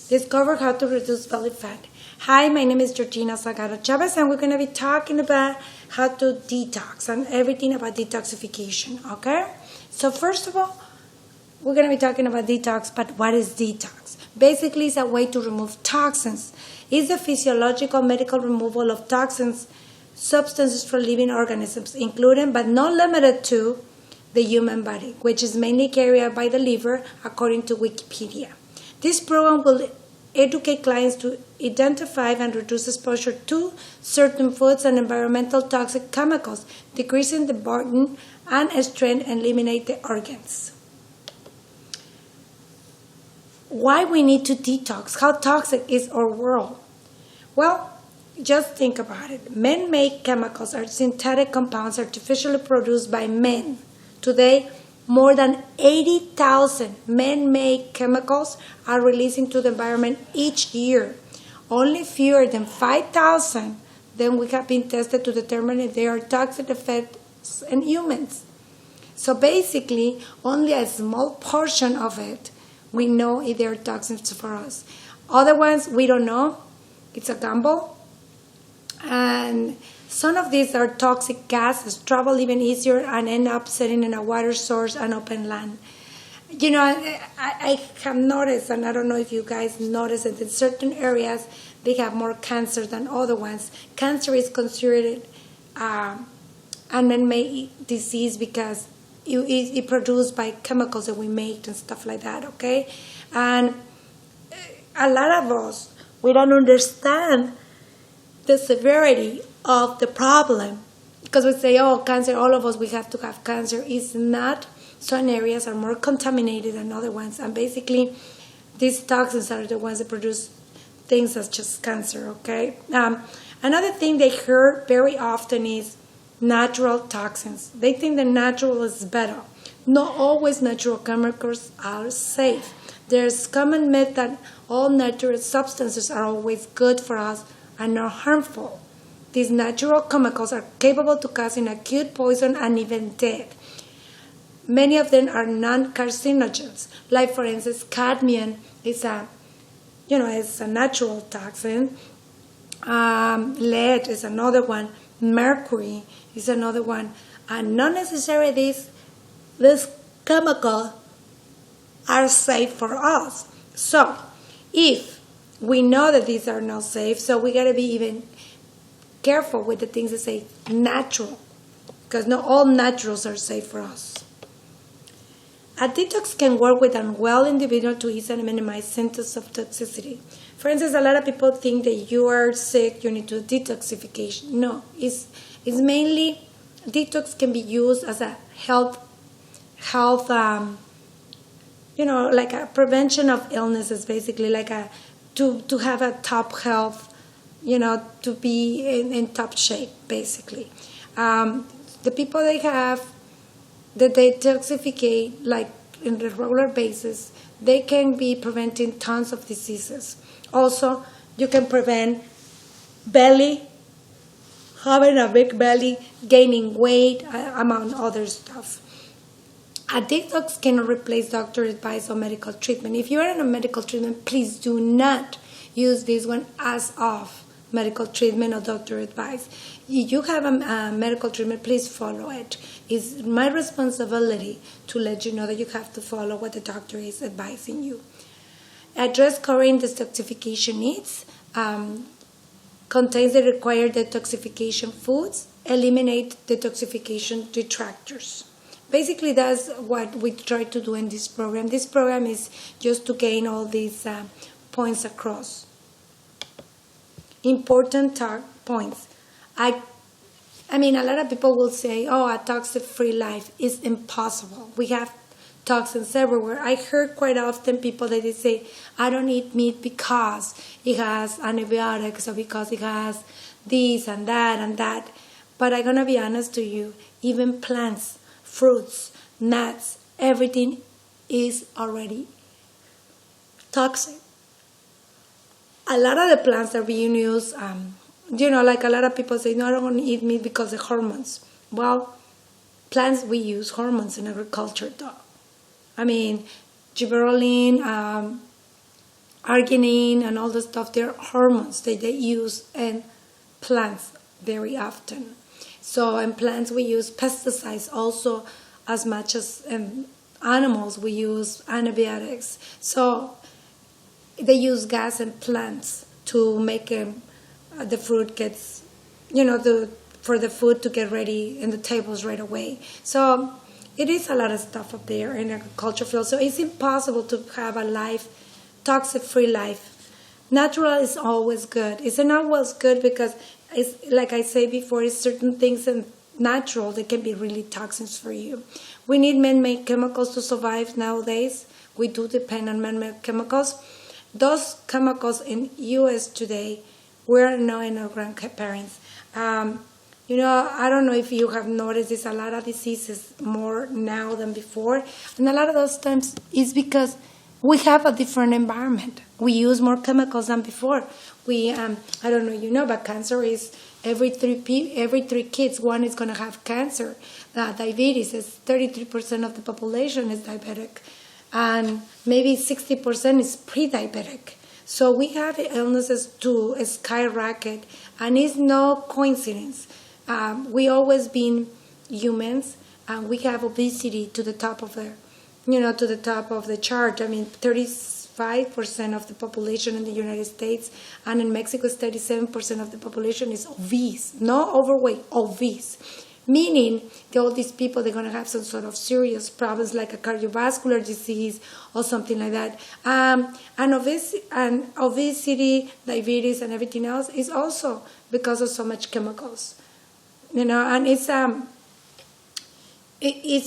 Discover how to reduce belly fat. Hi, my name is Georgina Salgado Chavez, and we're going to be talking about how to detox and everything about detoxification, okay? So first of all, we're going to be talking about detox, but what is detox? Basically, it's a way to remove toxins. It's the physiological medical removal of toxins, substances from living organisms, including but not limited to the human body, which is mainly carried out by the liver, according to Wikipedia. This program will educate clients to identify and reduce exposure to certain foods and environmental toxic chemicals, decreasing the burden and strength and eliminate the organs. Why we need to detox? How toxic is our world? Well, just think about it. Man-made chemicals are synthetic compounds artificially produced by men. Today, more than 80,000 man-made chemicals are released into the environment each year. Only fewer than 5,000 then we have been tested to determine if they are toxic effects in humans. So basically, only a small portion of it we know if they are toxins for us. Other ones we don't know. It's a gamble. And some of these are toxic gases, travel even easier and end up sitting in a water source and open land. You know, I have noticed, and I don't know if you guys notice it, in certain areas they have more cancer than other ones. Cancer is considered a man-made disease because it's produced by chemicals that we make and stuff like that, okay? And a lot of us, we don't understand the severity of the problem, because we say, oh, cancer, all of us, we have to have cancer. It's not. Some areas are more contaminated than other ones, and basically these toxins are the ones that produce things such as cancer, okay? Another thing they hear very often is natural toxins. They think the natural is better. Not always natural chemicals are safe. There's common myth that all natural substances are always good for us and not harmful. These natural chemicals are capable to causing acute poison and even death. Many of them are non-carcinogens. Like, for instance, cadmium is a natural toxin. Lead is another one. Mercury is another one. And not necessarily this chemical are safe for us. So, if we know that these are not safe, so we got to be even careful with the things that say natural, because not all naturals are safe for us. A detox can work with an unwell individual to ease and minimize symptoms of toxicity. For instance, a lot of people think that you are sick, you need to detoxification. No, it's mainly, detox can be used as a health, like a prevention of illnesses, basically, like to have a top health, to be in top shape, basically. The people they detoxificate, like in a regular basis, they can be preventing tons of diseases. Also, you can prevent having a big belly, gaining weight, among other stuff. A detox cannot replace doctor advice or medical treatment. If you are in a medical treatment, please do not use this one as of medical treatment or doctor advice. If you have a medical treatment, please follow it. It's my responsibility to let you know that you have to follow what the doctor is advising you. Address current detoxification needs. Contains the required detoxification foods. Eliminate detoxification detractors. Basically, that's what we try to do in this program. This program is just to gain all these points across. Important points. I mean, a lot of people will say, oh, a toxic-free life is impossible. We have toxins everywhere. I heard quite often people that they say, I don't eat meat because it has antibiotics or because it has this and that and that. But I'm going to be honest to you, even plants, fruits, nuts, everything is already toxic. A lot of the plants that we use, like a lot of people say, no, I don't want to eat meat because of hormones. Well, plants, we use hormones in agriculture, though. I mean, gibberellin, arginine and all the stuff. They're hormones that they use in plants very often. So in plants we use pesticides also as much as in animals we use antibiotics. So they use gas in plants to make the fruit gets, for the food to get ready in the tables right away. So it is a lot of stuff up there in the agriculture field. So it's impossible to have a life, toxic-free life. Natural is always good. It's not always good because it's like I said before, it's certain things in natural that can be really toxins for you. We need man-made chemicals to survive nowadays. We do depend on man-made chemicals. Those chemicals in U.S. today were not in our grandparents. I don't know if you have noticed there's a lot of diseases more now than before. And a lot of those times is because we have a different environment. We use more chemicals than before. I don't know, but cancer is every three kids, one is going to have cancer. Diabetes is 33% of the population is diabetic. And maybe 60% is pre-diabetic. So we have illnesses to skyrocket, and it's no coincidence. We always been humans, and we have obesity to the top of the chart. I mean, 35% of the population in the United States, and in Mexico, 37% of the population is obese, not overweight, obese. Meaning, all these people, they're going to have some sort of serious problems like a cardiovascular disease or something like that. And obesity, diabetes, and everything else is also because of so much chemicals. And it's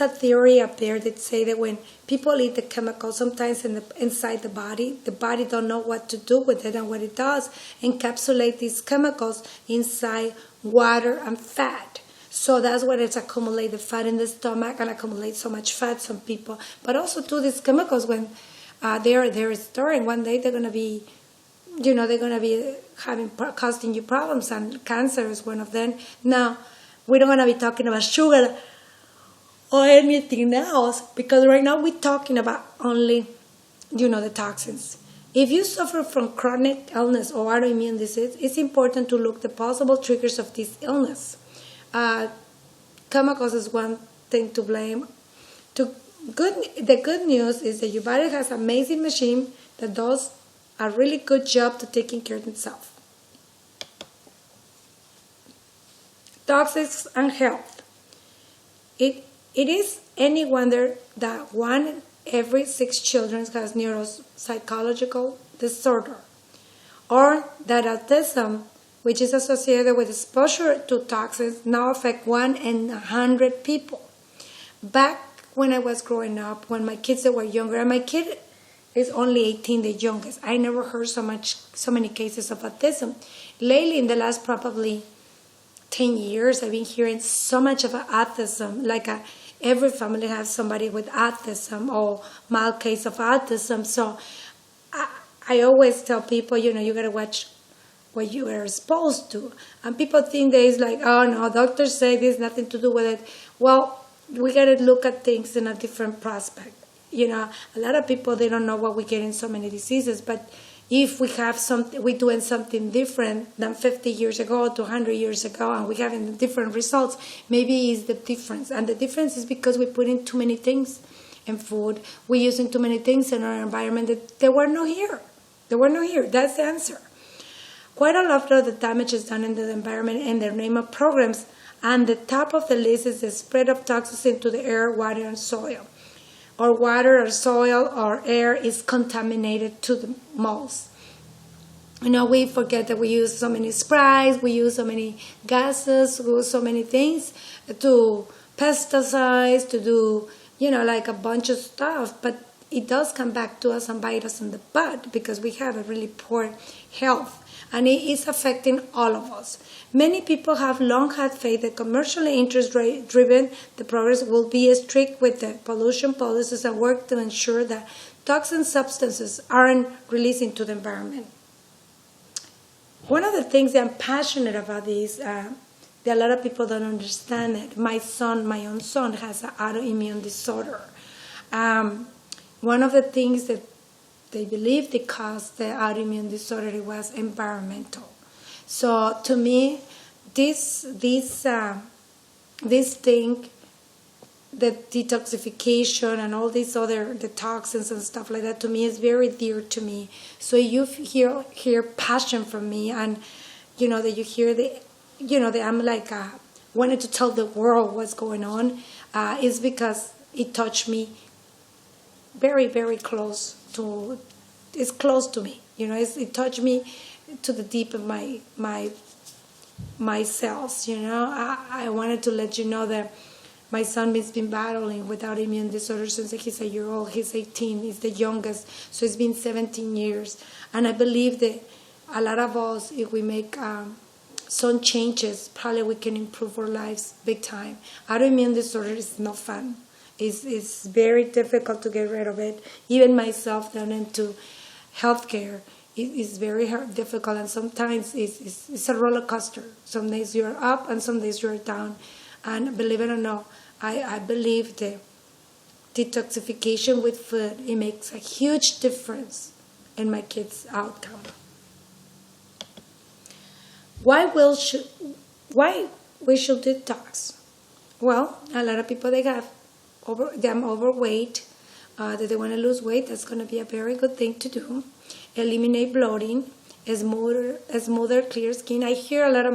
a theory up there that say that when people eat the chemicals, sometimes inside the body don't know what to do with it, and what it does, encapsulate these chemicals inside water and fat. So that's why it's accumulated fat in the stomach and accumulate so much fat, some people. But also too, these chemicals, when they're storing, one day they're going to be, causing you problems, and cancer is one of them. Now, we don't want to be talking about sugar or anything else, because right now we're talking about only, the toxins. If you suffer from chronic illness or autoimmune disease, it's important to look the possible triggers of this illness. Chemicals is one thing to blame. The good news is that your body has an amazing machine that does a really good job to taking care of itself. Toxins and health. It is any wonder that 1 in every 6 children has neuropsychological disorder, or that autism, which is associated with exposure to toxins, now affect 1 in 100 people. Back when I was growing up, when my kids were younger, and my kid is only 18, the youngest, I never heard so many cases of autism. Lately, in the last probably 10 years, I've been hearing so much of autism, like every family has somebody with autism or mild case of autism. So I always tell people, you got to watch what you are exposed to. And people think that it's like, oh no, doctors say there's nothing to do with it. Well, we got to look at things in a different prospect. A lot of people, they don't know why we get in so many diseases, but if we're doing something different than 50 years ago to 100 years ago, and we're having different results, maybe it's the difference. And the difference is because we put in too many things in food. We're using too many things in our environment that they were not here. They were not here. That's the answer. Quite a lot of the damage is done in the environment in the name of programs, and the top of the list is the spread of toxins into the air, water, and soil. Or water or soil or air is contaminated to the most. We forget that we use so many sprays, we use so many gases, we use so many things to pesticides, to do, like a bunch of stuff. But it does come back to us and bite us in the butt because we have a really poor health. And it is affecting all of us. Many people have long had faith that commercially interest-driven the progress will be strict with the pollution policies and work to ensure that toxic substances aren't released into the environment. One of the things that I'm passionate about is that a lot of people don't understand it. My own son, has an autoimmune disorder. One of the things that they believe the cause the autoimmune disorder was environmental. So to me, this thing, the detoxification and all these other the toxins and stuff like that, to me is very dear to me. So you hear passion from me, and that you hear that I'm like wanted to tell the world what's going on, is because it touched me very, very close to. It's close to me. It touched me to the deep of my cells. I wanted to let you know that my son has been battling with autoimmune disorder since he's a year old. He's 18. He's the youngest. So it's been 17 years. And I believe that a lot of us, if we make some changes, probably we can improve our lives big time. Autoimmune disorder is not fun. It's very difficult to get rid of it. Even myself, down into healthcare, it's very difficult. And sometimes it's a roller coaster. Some days you're up and some days you're down. And believe it or not, I believe that detoxification with food, it makes a huge difference in my kids' outcome. Why we should detox? Well, a lot of people, they're overweight, that they want to lose weight. That's going to be a very good thing to do. Eliminate bloating, smoother, clear skin. I hear a lot of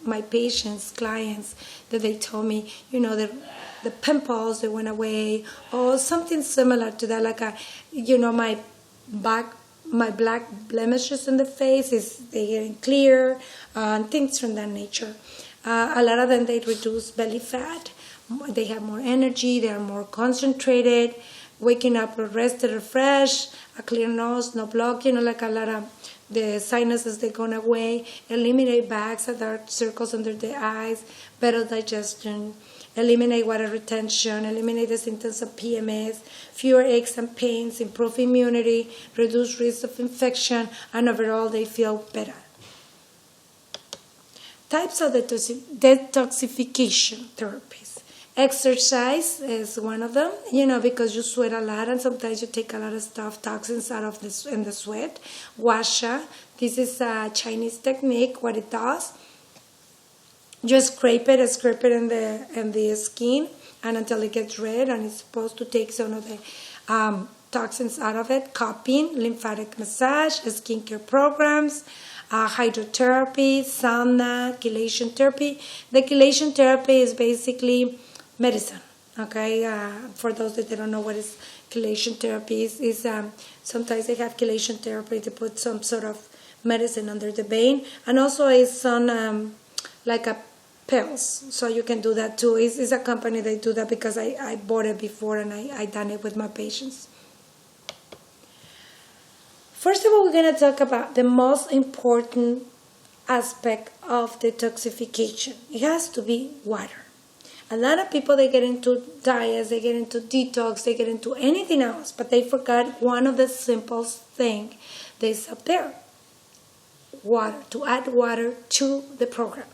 my patients, clients, that they told me, the pimples, they went away, or something similar to that, like my black blemishes in the face they getting clear, and things from that nature. A lot of them, they reduce belly fat. They have more energy. They are more concentrated. Waking up rested, refreshed, a clear nose, no block. Like a lot of the sinuses, they gone away. Eliminate bags and dark circles under the eyes. Better digestion. Eliminate water retention. Eliminate the symptoms of PMS. Fewer aches and pains. Improve immunity. Reduce risk of infection. And overall, they feel better. Types of detoxification therapies. Exercise is one of them, because you sweat a lot and sometimes you take a lot of stuff, toxins out of in the sweat. Washa, this is a Chinese technique. What it does, just scrape it in the skin, and until it gets red, and it's supposed to take some of the toxins out of it. Cupping, lymphatic massage, skincare programs, hydrotherapy, sauna, chelation therapy. The chelation therapy is basically medicine. Okay, for those that don't know what is chelation therapy is sometimes they have chelation therapy to put some sort of medicine under the vein, and also it's on like a pills, so you can do that too. It's a company that do that because I bought it before and I done it with my patients. First of all, we're going to talk about the most important aspect of detoxification. It has to be water. A lot of people, they get into diets, they get into detox, they get into anything else, but they forgot one of the simplest things that's up there. Water, to add water to the program.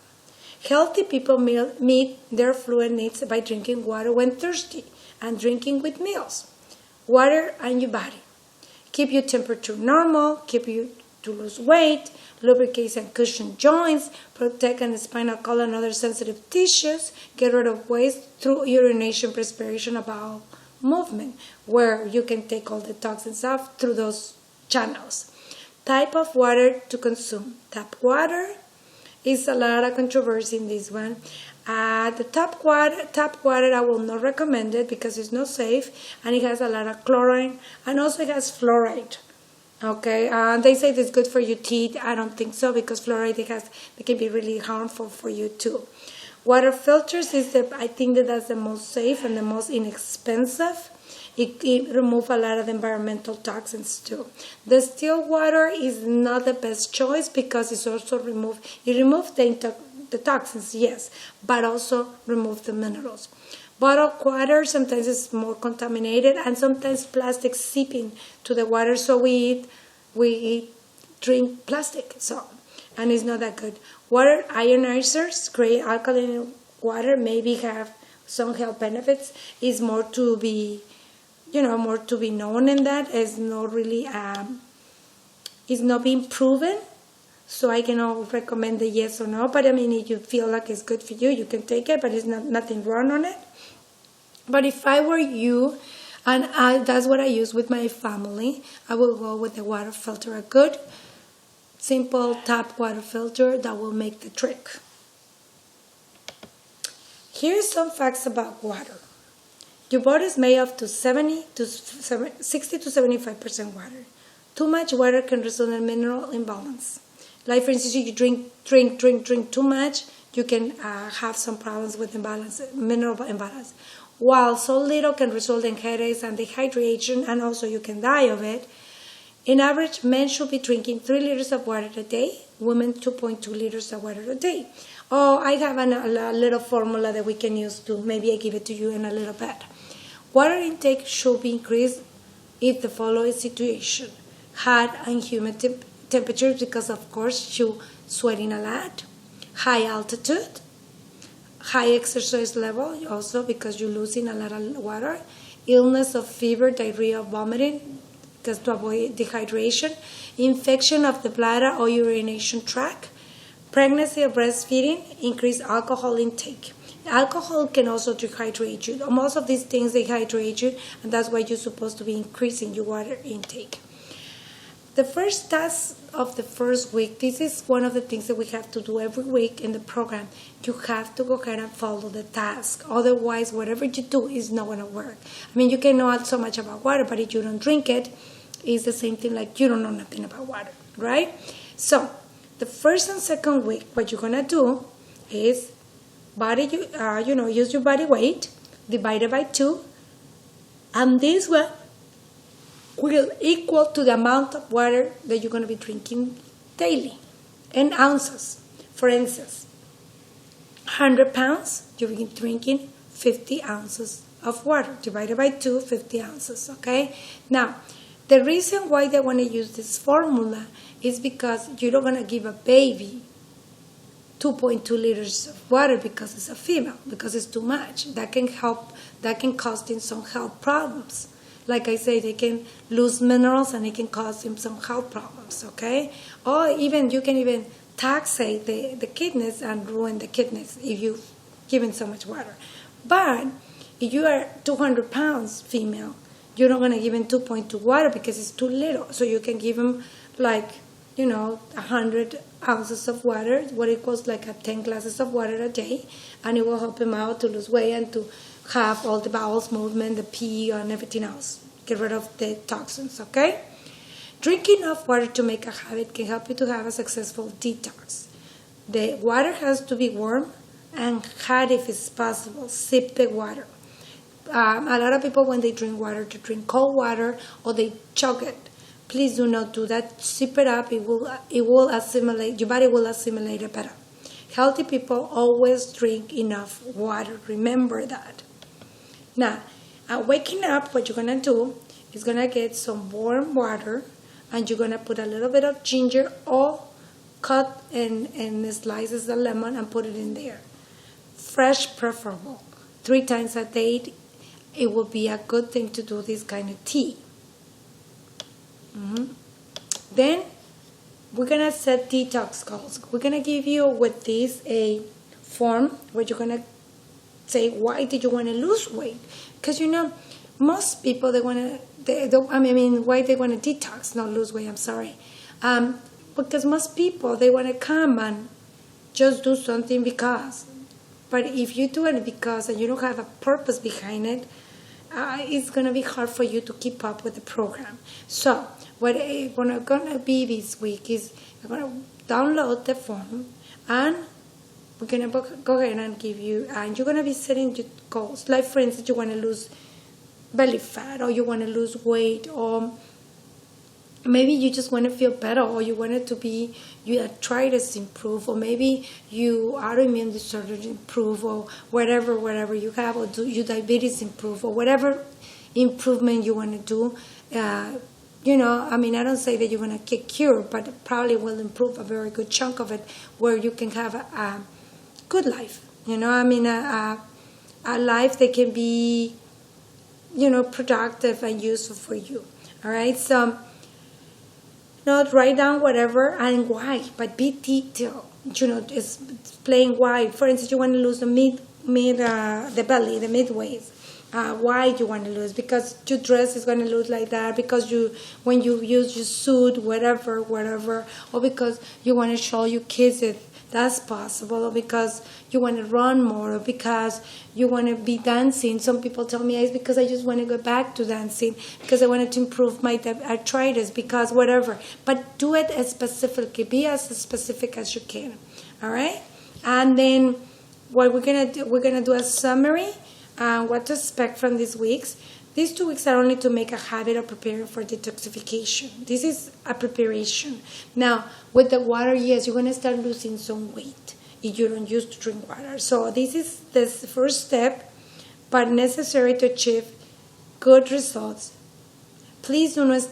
Healthy people meet their fluid needs by drinking water when thirsty and drinking with meals. Water and your body. Keep your temperature normal, keep you to lose weight, lubricates and cushion joints, protect the spinal column and other sensitive tissues, get rid of waste through urination, perspiration, bowel movement, where you can take all the toxins off through those channels. Type of water to consume. Tap water is a lot of controversy in this one. The tap water, I will not recommend it because it's not safe, and it has a lot of chlorine, and also it has fluoride. Okay, they say it's good for your teeth. I don't think so, because fluoride it can be really harmful for you too. Water filters I think that's the most safe and the most inexpensive. It removes a lot of environmental toxins too. The still water is not the best choice because it also removes the toxins, yes, but also remove the minerals. Bottled water sometimes is more contaminated, and sometimes plastic seeping to the water, so we drink plastic, and it's not that good. Water ionizers create alkaline water, maybe have some health benefits. It's more to be more to be known in that. It's not really, it's not being proven. So I cannot recommend the yes or no. But I mean, if you feel like it's good for you, you can take it, but it's nothing wrong on it. But if I were you, and that's what I use with my family, I will go with the water filter, a good, simple tap water filter that will make the trick. Here's some facts about water. Your body is made up to 60 to 75% water. Too much water can result in mineral imbalance. Like, for instance, if you drink too much, you can have some problems with mineral imbalance. While so little can result in headaches and dehydration, and also you can die of it. In average, men should be drinking 3 liters of water a day, women 2.2 liters of water a day. Oh, I have a little formula that we can use too. Maybe I give it to you in a little bit. Water intake should be increased if the following situation: hot and humid temperatures, because of course you're sweating a lot, high altitude, high exercise level also because you're losing a lot of water, illness of fever, diarrhea, vomiting, because to avoid dehydration, infection of the bladder or urination tract, pregnancy or breastfeeding, increased alcohol intake. Alcohol can also dehydrate you. Most of these things dehydrate you, and that's why you're supposed to be increasing your water intake. The first task of the first week, this is one of the things that we have to do every week in the program. You have to go ahead and follow the task. Otherwise, whatever you do is not going to work. I mean, you can know so much about water, but if you don't drink it, it's the same thing like you don't know nothing about water, right? So, the first and second week, what you're going to do is use your body weight, divided by 2, and this one will equal to the amount of water that you're going to be drinking daily in ounces. For instance, 100 pounds, you'll be drinking 50 ounces of water, divided by 2, 50 ounces, okay? Now, the reason why they want to use this formula is because you're not going to give a baby 2.2 liters of water because it's a female, because it's too much. That can cause them some health problems. Like I say, they can lose minerals and it can cause them some health problems, okay? Or you can even taxate the kidneys and ruin the kidneys if you give them so much water. But if you are 200 pounds female, you're not going to give them 2.2 water because it's too little. So you can give them 100 ounces of water, what equals like 10 glasses of water a day, and it will help them out to lose weight and to have all the bowels movement, the pee, and everything else. Get rid of the toxins, okay? Drinking enough water to make a habit can help you to have a successful detox. The water has to be warm and hot if it's possible. Sip the water. A lot of people, when they drink water, to drink cold water or they chug it. Please do not do that. Sip it up. It will assimilate. Your body will assimilate it better. Healthy people always drink enough water. Remember that. Now, waking up, what you're going to do is going to get some warm water, and you're going to put a little bit of ginger or cut in slices of lemon and put it in there. Fresh preferable. 3 times a day, it will be a good thing to do this kind of tea. Then we're going to set detox goals. We're going to give you with this a form where you're going to say, why did you want to lose weight? Because most people, why they want to detox, not lose weight, I'm sorry. Because most people, they want to come and just do something because. But if you do it because and you don't have a purpose behind it, it's going to be hard for you to keep up with the program. So what it's going to be this week is you're going to download the form, and we're going to go ahead and give you, and you're going to be setting your goals. Like, for instance, you want to lose belly fat, or you want to lose weight, or maybe you just want to feel better, or you want it to be your arthritis improve, or maybe you autoimmune disorder improve, or whatever you have, or your diabetes improve, or whatever improvement you want to do. I don't say that you're going to get cured, but it probably will improve a very good chunk of it, where you can have a good life. A life that can be productive and useful for you. All right, so not write down whatever and why, but be detailed. It's playing why. For instance, you want to lose the belly, the midways. Why you want to lose? Because your dress is going to lose like that. Because when you use your suit, whatever, or because you want to show your kids it. That's possible, or because you want to run more, or because you want to be dancing. Some people tell me it's because I just want to go back to dancing, because I wanted to improve my arthritis, because whatever. But do it as specifically. Be as specific as you can. All right? And then what we're gonna do a summary on what to expect from these weeks. These 2 weeks are only to make a habit of preparing for detoxification. This is a preparation. Now, with the water, yes, you're going to start losing some weight if you don't used to drink water. So this is the first step, but necessary to achieve good results. Please do not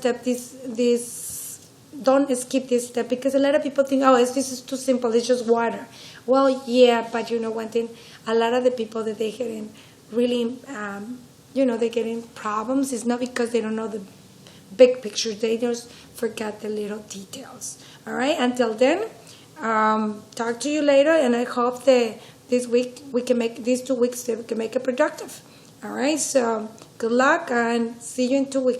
don't skip this step, because a lot of people think, this is too simple, it's just water. Well, yeah, but one thing, a lot of the people that they get in really... they're getting problems. It's not because they don't know the big picture. They just forget the little details. All right. Until then, talk to you later. And I hope that this week we can make these 2 weeks that we can make it productive. All right. So good luck and see you in 2 weeks.